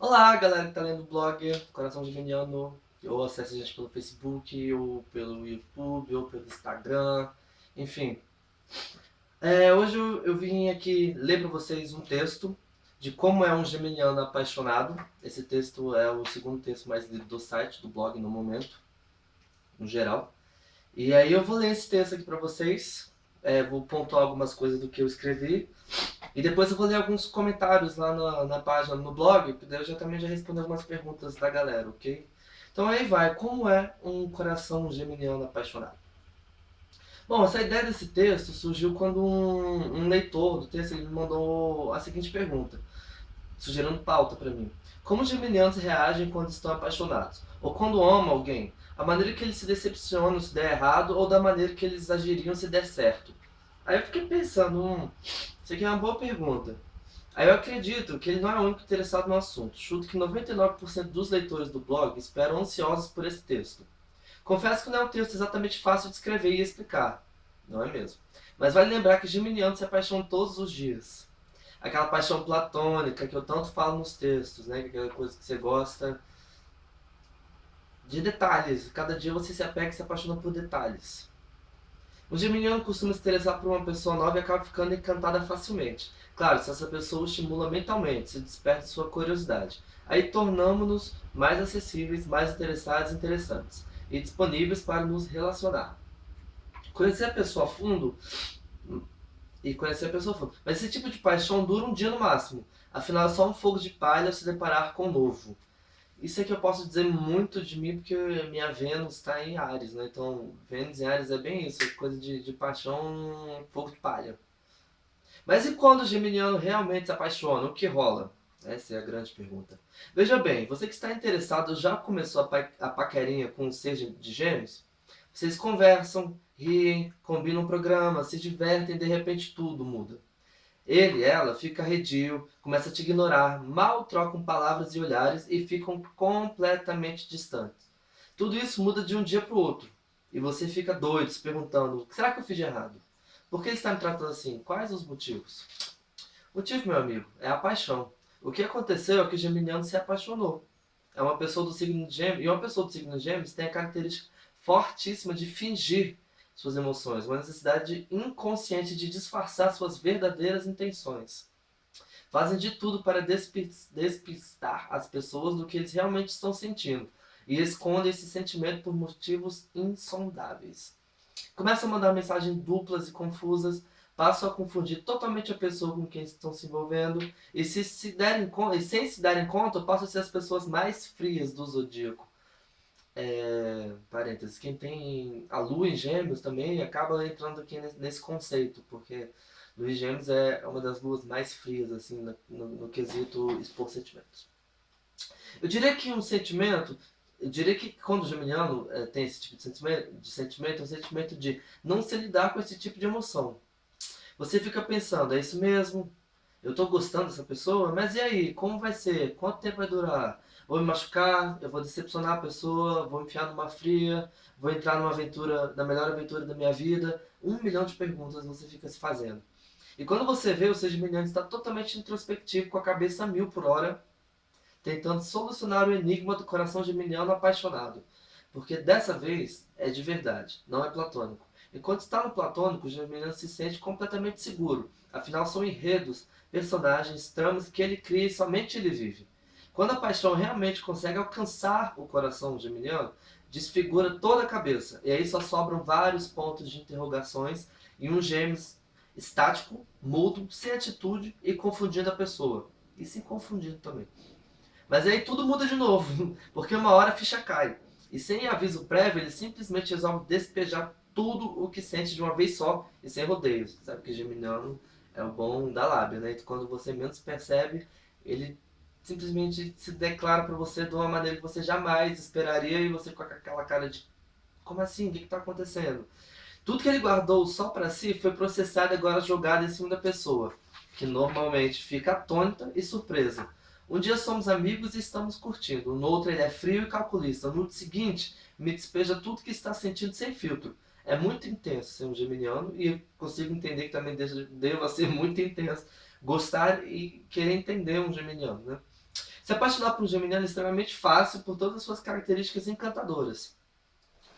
Olá, galera que tá lendo o blog Coração Geminiano, ou acessa a gente pelo Facebook, ou pelo YouTube, ou pelo Instagram, enfim. Hoje eu vim aqui ler para vocês um texto de como é um geminiano apaixonado. Esse texto é o segundo texto mais lido do site, do blog no momento, no geral. E aí eu vou ler esse texto aqui para vocês, vou pontuar algumas coisas do que eu escrevi, e depois eu vou ler alguns comentários lá na página, no blog, que daí eu também já respondi algumas perguntas da galera, ok? Então aí vai, como é um coração geminiano apaixonado? Bom, essa ideia desse texto surgiu quando um leitor do texto ele me mandou a seguinte pergunta, sugerindo pauta para mim. Como os geminianos reagem quando estão apaixonados? Ou quando amam alguém? A maneira que eles se decepcionam se der errado ou da maneira que eles agiriam se der certo? Aí eu fiquei pensando, isso aqui é uma boa pergunta. Aí eu acredito que ele não é o único interessado no assunto. Chuto que 99% dos leitores do blog esperam ansiosos por esse texto. Confesso que não é um texto exatamente fácil de escrever e explicar. Não é mesmo? Mas vale lembrar que geminiano se apaixona todos os dias. Aquela paixão platônica que eu tanto falo nos textos, né? Aquela coisa que você gosta de detalhes. Cada dia você se apega e se apaixona por detalhes. O geminiano costuma se interessar por uma pessoa nova e acaba ficando encantada facilmente. Claro, se essa pessoa o estimula mentalmente, se desperta sua curiosidade. Aí tornamos-nos mais acessíveis, mais interessados e interessantes. E disponíveis para nos relacionar. Conhecer a pessoa a fundo conhecer a pessoa a fundo. Mas esse tipo de paixão dura um dia no máximo. Afinal, é só um fogo de palha ao se deparar com o novo. Isso é que eu posso dizer muito de mim, porque minha Vênus está em Áries, né? Então, Vênus em Áries é bem isso, coisa de paixão, fogo de palha. Mas e quando o geminiano realmente se apaixona, o que rola? Essa é a grande pergunta. Veja bem, você que está interessado já começou a paquerinha com o ser de gêmeos? Vocês conversam, riem, combinam um programa, se divertem e de repente tudo muda. Ele, ela, fica arredio, começa a te ignorar, mal trocam palavras e olhares e ficam completamente distantes. Tudo isso muda de um dia para o outro. E você fica doido, se perguntando, será que eu fiz de errado? Por que ele está me tratando assim? Quais os motivos? O motivo, meu amigo, é a paixão. O que aconteceu é que o geminiano se apaixonou. É uma pessoa do signo de Gêmeos, e uma pessoa do signo de Gêmeos tem a característica fortíssima de fingir suas emoções, uma necessidade inconsciente de disfarçar suas verdadeiras intenções. Fazem de tudo para despistar as pessoas do que eles realmente estão sentindo e escondem esse sentimento por motivos insondáveis. Começam a mandar mensagens duplas e confusas, passam a confundir totalmente a pessoa com quem estão se envolvendo e, sem se darem conta, passam a ser as pessoas mais frias do zodíaco. Parênteses, quem tem a lua em gêmeos também acaba entrando aqui nesse conceito, porque lua em gêmeos é uma das luas mais frias, assim, no quesito expor sentimentos. Eu diria que um sentimento, eu diria que quando o geminiano tem esse tipo de sentimento, é um sentimento de não se lidar com esse tipo de emoção. Você fica pensando, é isso mesmo? Eu tô gostando dessa pessoa, mas e aí? Como vai ser? Quanto tempo vai durar? Vou me machucar? Eu vou decepcionar a pessoa? Vou enfiar numa fria? Vou entrar numa aventura, na melhor aventura da minha vida? 1 milhão de perguntas você fica se fazendo. E quando você vê, o seu geminiano está totalmente introspectivo, com a cabeça a mil por hora, tentando solucionar o enigma do coração geminiano apaixonado. Porque dessa vez é de verdade, não é platônico. Enquanto está no platônico, o geminiano se sente completamente seguro. Afinal, são enredos, personagens, tramas que ele cria e somente ele vive. Quando a paixão realmente consegue alcançar o coração geminiano, desfigura toda a cabeça. E aí só sobram vários pontos de interrogações e um gêmeos estático, mudo, sem atitude e confundindo a pessoa. E se confundindo também. Mas aí tudo muda de novo, porque uma hora a ficha cai. E sem aviso prévio, ele simplesmente resolve despejar tudo o que sente de uma vez só e sem rodeios. Sabe que Geminiano é o bom da lábia, né? Então, quando você menos percebe, ele simplesmente se declara para você de uma maneira que você jamais esperaria e você com aquela cara de como assim? O que está acontecendo? Tudo que ele guardou só para si foi processado e agora jogado em cima da pessoa, que normalmente fica atônita e surpresa. Um dia somos amigos e estamos curtindo, no outro ele é frio e calculista, no seguinte me despeja tudo que está sentindo sem filtro. É muito intenso ser um geminiano e eu consigo entender que também deva ser muito intenso gostar e querer entender um geminiano, né? Se apaixonar por um geminiano é extremamente fácil por todas as suas características encantadoras.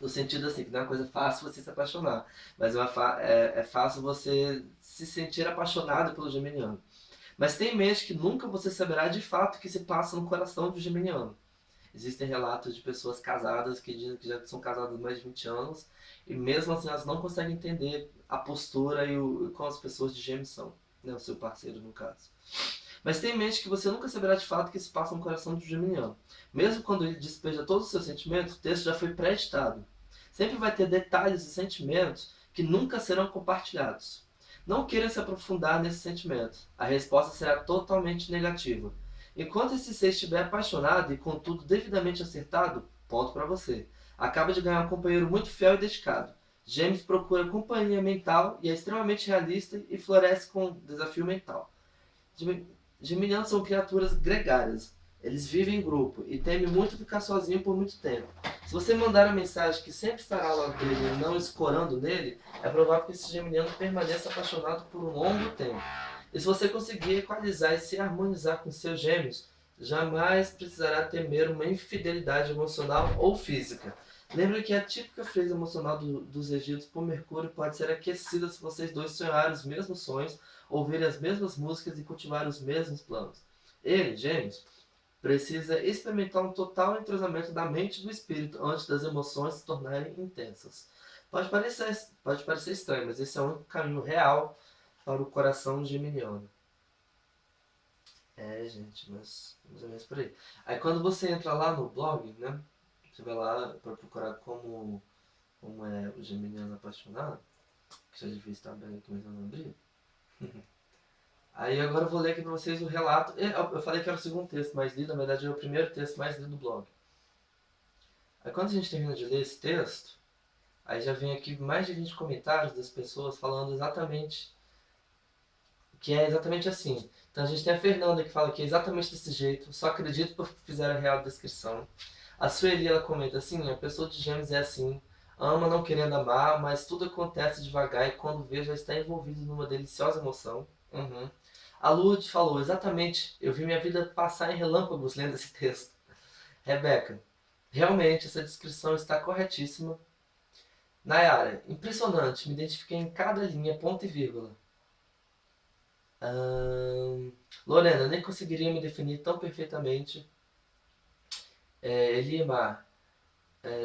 No sentido assim, que não é uma coisa fácil você se apaixonar, mas é fácil você se sentir apaixonado pelo geminiano. Mas tenha em mente que nunca você saberá de fato o que se passa no coração do geminiano. Existem relatos de pessoas casadas que dizem que já são casadas há mais de 20 anos e mesmo assim elas não conseguem entender a postura como as pessoas de Gêmeos são, né? O seu parceiro no caso. Mas tenha em mente que você nunca saberá de fato o que se passa no coração do geminiano. Mesmo quando ele despeja todos os seus sentimentos, o texto já foi pré-editado. Sempre vai ter detalhes e sentimentos que nunca serão compartilhados. Não queira se aprofundar nesse sentimento. A resposta será totalmente negativa. Enquanto esse ser estiver apaixonado e contudo devidamente acertado, ponto para você. Acaba de ganhar um companheiro muito fiel e dedicado. Gêmeos procura companhia mental e é extremamente realista e floresce com desafio mental. Geminianos são criaturas gregárias. Eles vivem em grupo e temem muito ficar sozinho por muito tempo. Se você mandar uma mensagem que sempre estará ao lado dele e não escorando nele, é provável que esse geminiano permaneça apaixonado por um longo tempo. E se você conseguir equalizar e se harmonizar com seus gêmeos, jamais precisará temer uma infidelidade emocional ou física. Lembre que a típica frieza emocional dos regidos por Mercúrio pode ser aquecida se vocês dois sonharem os mesmos sonhos, ouvirem as mesmas músicas e cultivar os mesmos planos. Ele, Gêmeos, precisa experimentar um total entrosamento da mente e do espírito antes das emoções se tornarem intensas. Pode parecer estranho, mas esse é o único caminho real para o coração geminiano. Gente, mas mais ou menos por aí. Aí quando você entra lá no blog, né? Você vai lá para procurar como é o geminiano apaixonado, que já devia estar bem aqui, mas eu não abri. Aí agora eu vou ler aqui para vocês o relato. Eu falei que era o segundo texto mais lido, na verdade é o primeiro texto mais lido do blog. Aí quando a gente termina de ler esse texto, aí já vem aqui mais de 20 comentários das pessoas falando exatamente que é exatamente assim. Então a gente tem a Fernanda que fala que é exatamente desse jeito, só acredito porque fizeram a real descrição. A Sueli ela comenta assim, a pessoa de Gêmeos é assim, ama não querendo amar, mas tudo acontece devagar e quando vê já está envolvido numa deliciosa emoção. Uhum. A Lourdes falou, exatamente, eu vi minha vida passar em relâmpagos lendo esse texto. Rebeca, realmente essa descrição está corretíssima. Nayara, impressionante, me identifiquei em cada linha, ponto e vírgula. Lorena, nem conseguiria me definir tão perfeitamente. Elimar,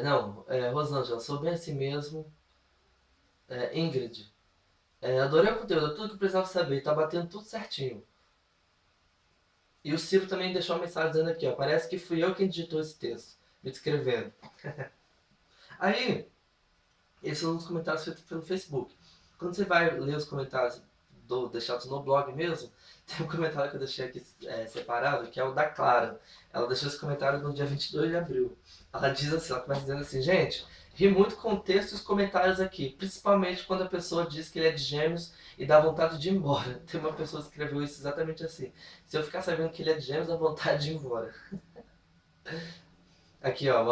não, Rosângela, sou bem assim mesmo. Ingrid, adorei o conteúdo, tudo que eu precisava saber, tá batendo tudo certinho. E o Ciro também deixou uma mensagem dizendo aqui, ó, parece que fui eu quem digitou esse texto, me descrevendo. Aí, esses são os comentários feitos pelo Facebook. Quando você vai ler os comentários deixados no blog mesmo, tem um comentário que eu deixei aqui separado, que é o da Clara. Ela deixou esse comentário no dia 22 de abril. Ela diz assim, ela começa dizendo assim, gente, ri muito com o texto e os comentários aqui, principalmente quando a pessoa diz que ele é de Gêmeos e dá vontade de ir embora. Tem uma pessoa que escreveu isso exatamente assim. Se eu ficar sabendo que ele é de Gêmeos, dá vontade de ir embora. Aqui, ó,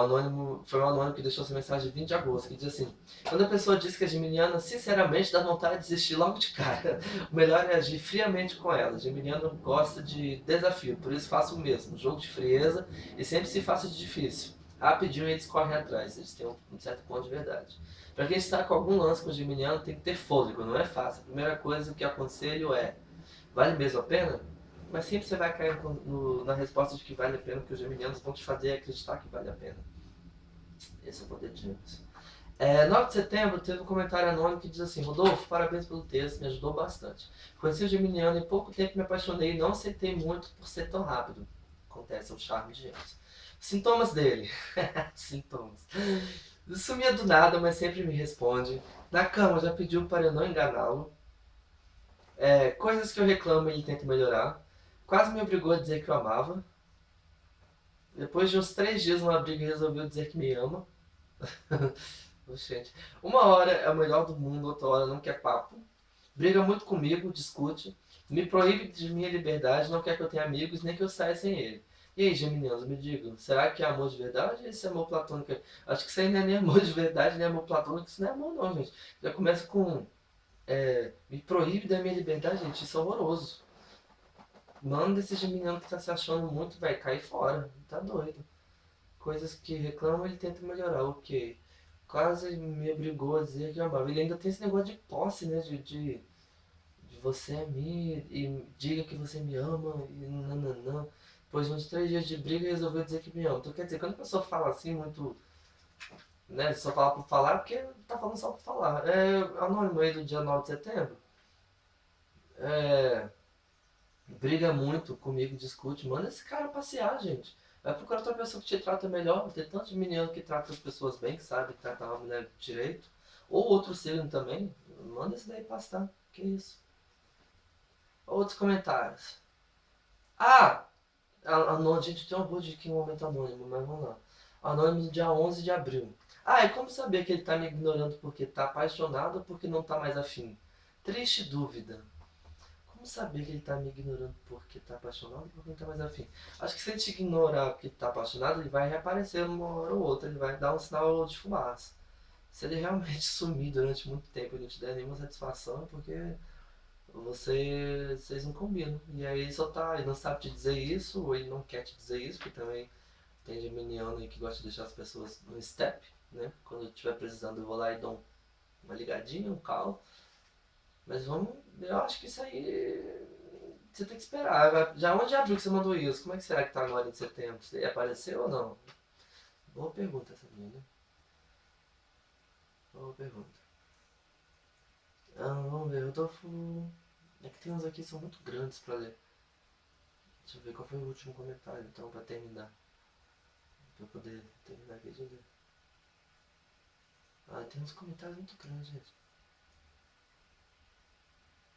foi um anônimo que deixou essa mensagem 20 de agosto, que diz assim: quando a pessoa diz que é geminiana, sinceramente dá vontade de desistir logo de cara. O melhor é agir friamente com ela. Geminiano gosta de desafio, por isso faço o mesmo, jogo de frieza e sempre se faça de difícil. Rapidinho eles correm atrás, eles têm um certo ponto de verdade. Para quem está com algum lance com o geminiano, tem que ter fôlego, não é fácil. A primeira coisa que aconselho é: vale mesmo a pena? Mas sempre você vai cair na resposta de que vale a pena, porque os geminianos vão te fazer acreditar que vale a pena. Esse é o poder de Gêmeos. 9 de setembro teve um comentário anônimo que diz assim: Rodolfo, parabéns pelo texto, me ajudou bastante. Conheci o geminiano e em pouco tempo me apaixonei e não aceitei muito por ser tão rápido. Acontece, é o charme de Gêmeos. Sintomas dele. Sintomas. Sumia do nada, mas sempre me responde. Na cama já pediu para eu não enganá-lo. Coisas que eu reclamo ele tenta melhorar. Quase me obrigou a dizer que eu amava. Depois de uns 3 dias numa briga resolveu dizer que me ama. Gente. Uma hora é o melhor do mundo, outra hora não quer papo. Briga muito comigo, discute. Me proíbe de minha liberdade, não quer que eu tenha amigos, nem que eu saia sem ele. E aí, geminianos, me digam, será que é amor de verdade ou esse amor platônico? Acho que isso aí não é nem amor de verdade, nem amor platônico, isso não é amor não, gente. Já começa com me proíbe da minha liberdade, gente, isso é horroroso. mano desses geminiano que tá se achando muito, vai cair fora. Tá doido. Coisas que reclamam, ele tenta melhorar. Ok. Quase me obrigou a dizer que amava. Ele ainda tem esse negócio de posse, né? De você é minha e diga que você me ama e nananã. Depois de uns 3 dias de briga, resolveu dizer que me ama. Então quer dizer, quando a pessoa fala assim, muito. Né? Só fala por falar, é porque tá falando só por falar. É anônimo aí do dia 9 de setembro. É, briga muito comigo, discute. Manda esse cara passear, gente. Vai procurar outra pessoa que te trata melhor. Tem tantos meninos que tratam as pessoas bem, que sabe tratar uma mulher direito. Ou outro signo também. Manda esse daí pastar. Que isso. Outros comentários. Ah! Anônimo, gente, tem um monte de aqui um momento anônimo, mas vamos lá. Anônimo do dia 11 de abril. Ah, e como saber que ele tá me ignorando porque tá apaixonado ou porque não tá mais afim? Triste dúvida. Como saber que ele tá me ignorando porque tá apaixonado ou porque não tá mais afim? Acho que se ele te ignorar porque tá apaixonado, ele vai reaparecer uma hora ou outra, ele vai dar um sinal de fumaça. Se ele realmente sumir durante muito tempo e não te der nenhuma satisfação, é porque vocês não combinam. E aí ele só tá, ele não sabe te dizer isso, ou ele não quer te dizer isso, porque também tem geminiano aí que gosta de deixar as pessoas no step, né? Quando eu estiver precisando eu vou lá e dou uma ligadinha, um call. Mas vamos, eu acho que isso aí você tem que esperar. Já onde abriu que você mandou isso? Como é que será que tá agora em setembro? Você apareceu ou não? Boa pergunta essa minha, né? Boa pergunta. Ah, vamos ver, eu tô. É que tem uns aqui que são muito grandes pra ler. Deixa eu ver qual foi o último comentário, então, pra terminar. Pra eu poder terminar aqui de ler. Ah, tem uns comentários muito grandes, gente.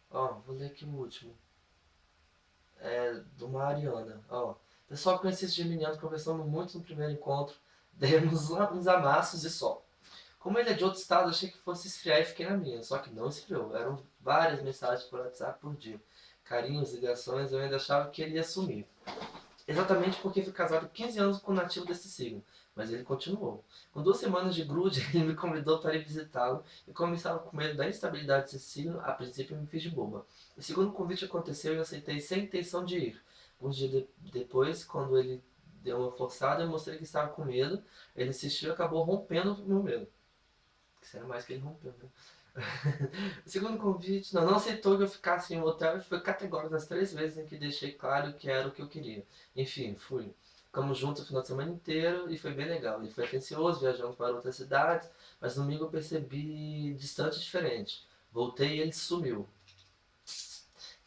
Ó, vou ler aqui o último. É do Mariana. Ó, pessoal, conheci esse geminiano, conversamos muito no primeiro encontro. Demos uns amassos e só. Como ele é de outro estado, achei que fosse esfriar e fiquei na minha. Só que não esfriou. Eram várias mensagens por WhatsApp por dia. Carinhos, ligações, eu ainda achava que ele ia sumir. Exatamente porque fui casado 15 anos com o nativo desse signo, mas ele continuou. Com 2 semanas de grude, ele me convidou para ir visitá-lo e como estava com medo da instabilidade desse signo, a princípio me fiz de boba. O segundo convite aconteceu e eu aceitei sem intenção de ir. Uns dias depois, quando ele deu uma forçada, eu mostrei que estava com medo, ele insistiu e acabou rompendo o meu medo. Isso era mais que ele rompeu, né? O segundo convite, não aceitou que eu ficasse em um hotel e foi categórico nas 3 vezes em que deixei claro que era o que eu queria. Enfim, fui. Ficamos juntos o final de semana inteiro e foi bem legal. Ele foi atencioso, viajamos para outras cidades, mas no domingo eu percebi distante e diferente. Voltei e ele sumiu.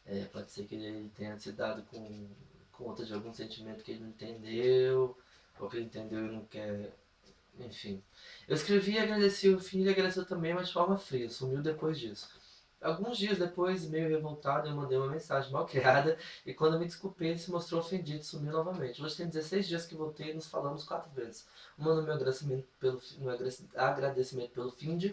É, pode ser que ele tenha se dado com conta de algum sentimento que ele não entendeu, ou que ele entendeu e não quer. Enfim. Eu escrevi e agradeci o fim e ele agradeceu também, mas de forma fria. Sumiu depois disso. Alguns dias depois, meio revoltado, eu mandei uma mensagem mal criada e quando eu me desculpei, ele se mostrou ofendido e sumiu novamente. Hoje tem 16 dias que voltei e nos falamos 4 vezes. Uma no meu agradecimento pelo fim de,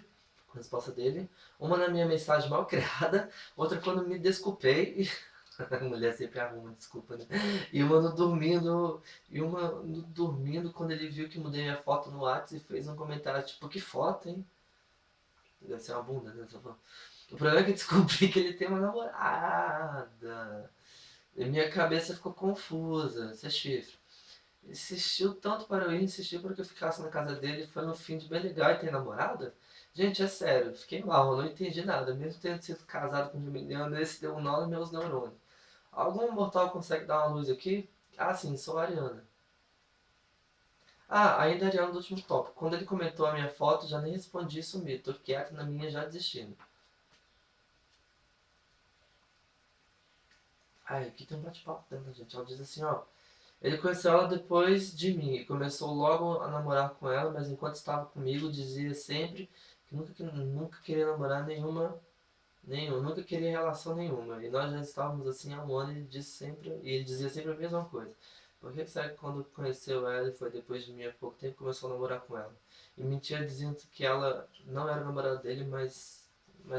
com a resposta dele. Uma na minha mensagem mal criada. Outra quando me desculpei. A mulher sempre arruma desculpa, né? E uma no dormindo. E uma no dormindo quando ele viu que mudei minha foto no WhatsApp e fez um comentário tipo, que foto, hein? Deve ser uma bunda, né? O problema é que eu descobri que ele tem uma namorada. E minha cabeça ficou confusa. Isso é chifre. Insistiu tanto para eu ir, insistiu para que eu ficasse na casa dele. Foi no fim de bem legal e tem namorada? Gente, é sério, fiquei mal, eu não entendi nada. Mesmo tendo sido casado com um geminiano, esse deu um nó nos meus neurônios. Algum mortal consegue dar uma luz aqui? Ah, sim, sou a Ariana. Ah, ainda a Ariana do último tópico. Quando ele comentou a minha foto, já nem respondi e sumi. Tô quieto na minha já desistindo. Ai, aqui tem um bate-papo dentro, gente. Ela diz assim, ó. Ele conheceu ela depois de mim e começou logo a namorar com ela, mas enquanto estava comigo dizia sempre que nunca queria namorar nunca queria relação nenhuma. E nós já estávamos assim há um ano e ele dizia sempre a mesma coisa. Por que será que quando conheceu ela e foi depois de mim há pouco tempo começou a namorar com ela? E mentia dizendo que ela não era namorada dele, mas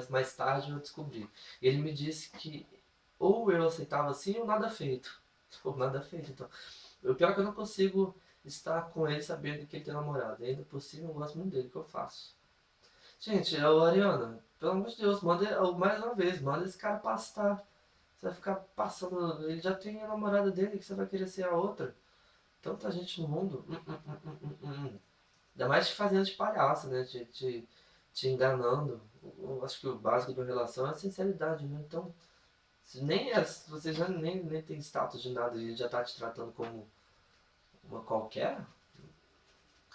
mais tarde eu descobri. Ele me disse que ou eu aceitava assim ou nada feito. Ou nada feito, então. O pior é que eu não consigo estar com ele sabendo que ele tem namorado. E ainda por cima eu gosto muito dele, o que eu faço? Gente, Ariana, pelo amor de Deus, manda mais uma vez, manda esse cara pastar. Você vai ficar passando. Ele já tem a namorada dele, que você vai querer ser a outra. Tanta gente no mundo. Ainda mais te fazendo de palhaço, né? Te enganando. Eu acho que o básico de uma relação é a sinceridade, né? Então, se nem é, se você já nem tem status de nada e ele já tá te tratando como uma qualquer,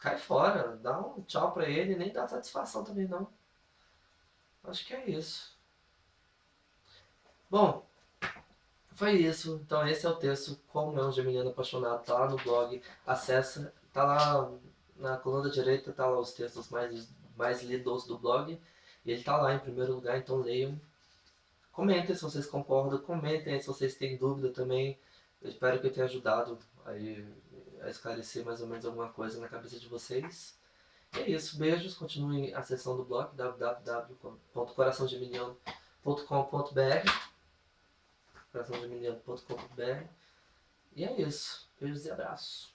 cai fora. Dá um tchau pra ele e nem dá satisfação também, não. Acho que é isso. Bom, foi isso. Então esse é o texto Como é um Geminiano Apaixonado. Tá lá no blog. Acessa. Tá lá na coluna direita, tá lá os textos mais lidos do blog. E ele tá lá em primeiro lugar, então leiam. Comentem se vocês concordam, comentem se vocês têm dúvida também. Eu espero que eu tenha ajudado aí a esclarecer mais ou menos alguma coisa na cabeça de vocês. E é isso, beijos, continuem acessando o blog www.coraçãogeminiano.com.br coraçãogeminiano.com.br. E é isso, beijos e abraços.